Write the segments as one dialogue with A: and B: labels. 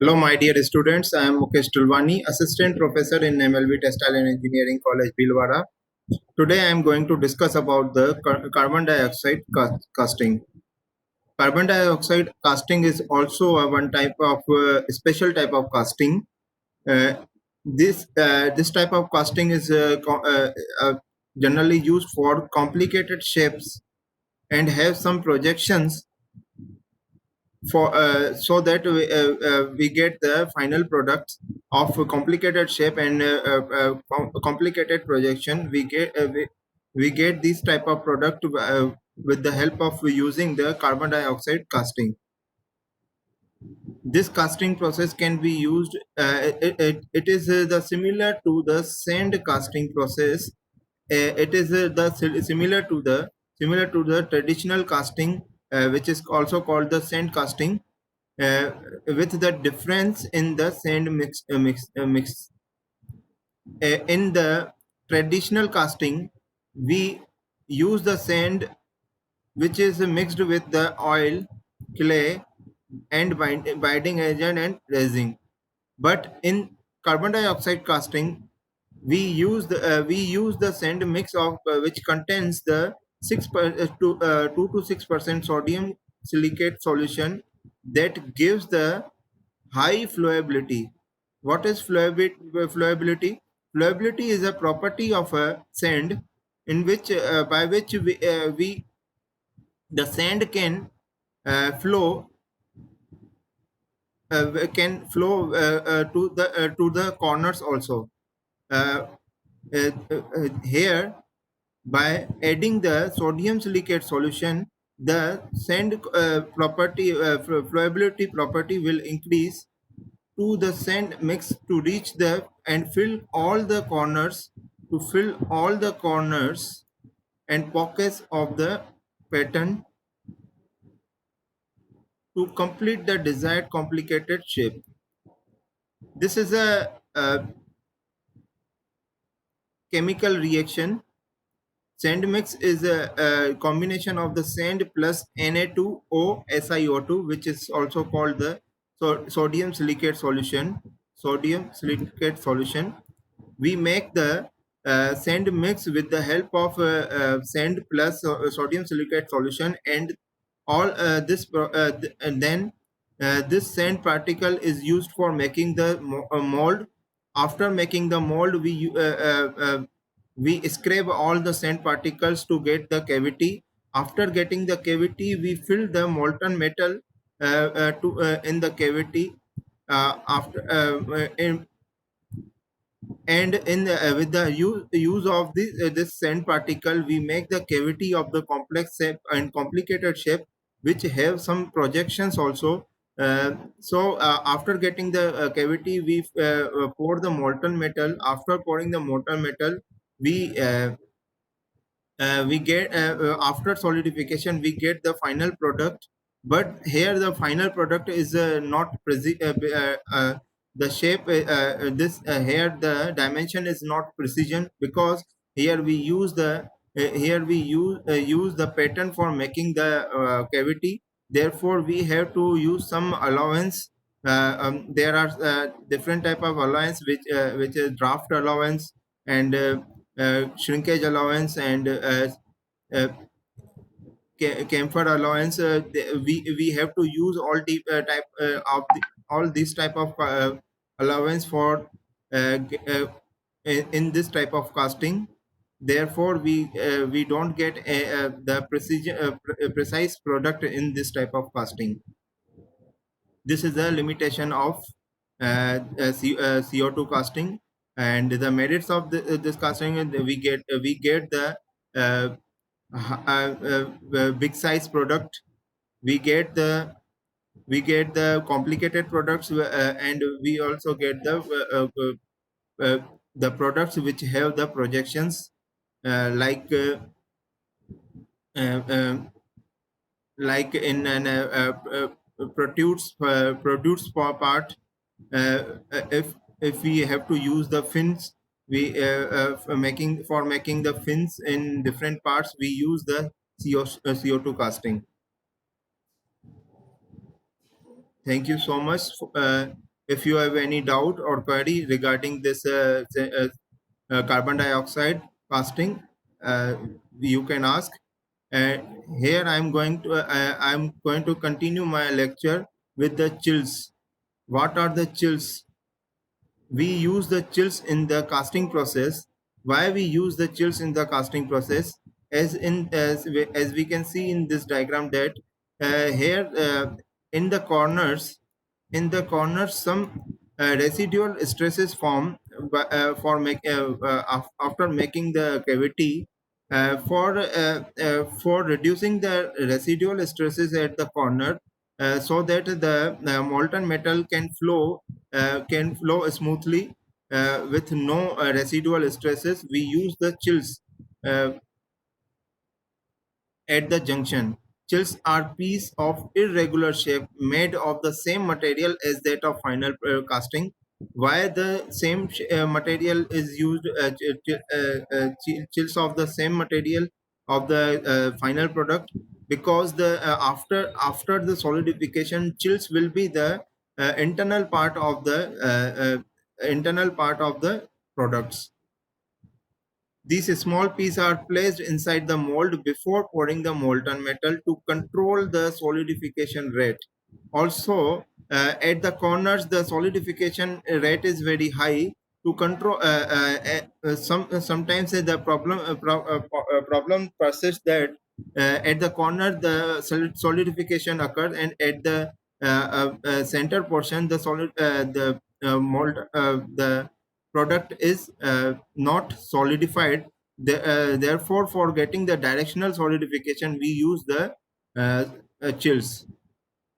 A: Hello, my dear students. I am Mukesh Tulwani, Assistant Professor in MLB Textile and Engineering College, Bhilwara. Today, I am going to discuss about the carbon dioxide casting. Carbon dioxide casting is also a one type of special type of casting. Uh, this type of casting is generally used for complicated shapes and have some projections for so that we get the final product of a complicated shape and complicated projection. We get this type of product with the help of using the carbon dioxide casting. This casting process can be used. It is the similar to the sand casting process. It is similar to the traditional casting, which is also called the sand casting, uh, with the difference in the sand mix. In the traditional casting, we use the sand which is mixed with the oil, clay, and binding agent and resin. But in carbon dioxide casting, we use the sand mix of which contains the 2 to 6% sodium silicate solution that gives the high flowability. What is flowability? Flowability is a property of a sand in which by which we the sand flow can flow to the corners also. Uh, Here, by adding the sodium silicate solution, the sand flowability property will increase to the sand mix to reach the and fill all the corners and pockets of the pattern to complete the desired complicated shape. This is a chemical reaction. Sand mix is a combination of the sand plus Na2O SiO2, which is also called the sodium silicate solution. Sodium silicate solution. We make the sand mix with the help of sand plus sodium silicate solution, and all and then this sand particle is used for making the mold. After making the mold, we scrape all the sand particles to get the cavity. After getting the cavity, we fill the molten metal in the cavity. After in, and in with the use of this sand particle, we make the cavity of the complex shape and complicated shape, which have some projections also. After getting the cavity, we pour the molten metal. After pouring the molten metal, we get after solidification, we get the final product. But here the final product is not the shape this here the dimension is not precision, because here we use use the pattern for making the cavity. Therefore we have to use some allowance. There are different type of allowance, which is draft allowance and shrinkage allowance and uh, camphor allowance. We have to use all all these type of allowance for in this type of casting. Therefore we don't get the precision precise product in this type of casting. This is the limitation of CO2 casting. And the merits of this casting, we get the uh, big size product. We get the complicated products, and we also get the products which have the projections, like uh, uh, like in an produce part. If we have to use the fins, we for making the fins in different parts, we use the CO2 casting. Thank you so much. If you have any doubt or query regarding this carbon dioxide casting, you can ask. And here I'm going to continue my lecture with the chills. What are the chills? We use the chills in the casting process. Why we use the chills in the casting process? As we can see in this diagram, that here in the corners, some residual stresses form after making the cavity. For reducing the residual stresses at the corner, so that the molten metal can flow smoothly with no residual stresses, we use the chills uh, at the junction. Chills are piece of irregular shape made of the same material as that of final casting. Why the same material is used? Chills of the same material of the final product, because the after the solidification, chills will be the internal part of the products. These small pieces are placed inside the mold before pouring the molten metal to control the solidification rate. Also, at the corners, the solidification rate is very high. To control, sometimes the problem persists that at the corner the solidification occurs, and at the center portion the the product is not solidified. Therefore, for getting the directional solidification, we use the chills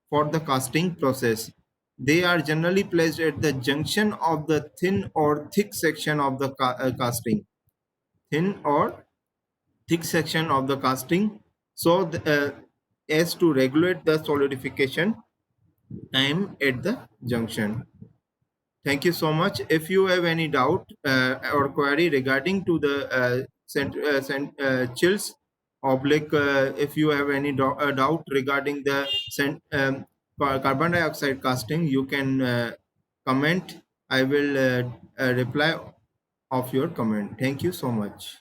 A: for the casting process. They are generally placed at the junction of the thin or thick section of the casting. Thin or thick section of the casting, so as to regulate the solidification time at the junction. Thank you so much. If you have any doubt or query regarding to the chills oblique, if you have any doubt regarding the carbon dioxide casting, you can comment. I will reply of your comment. Thank you so much.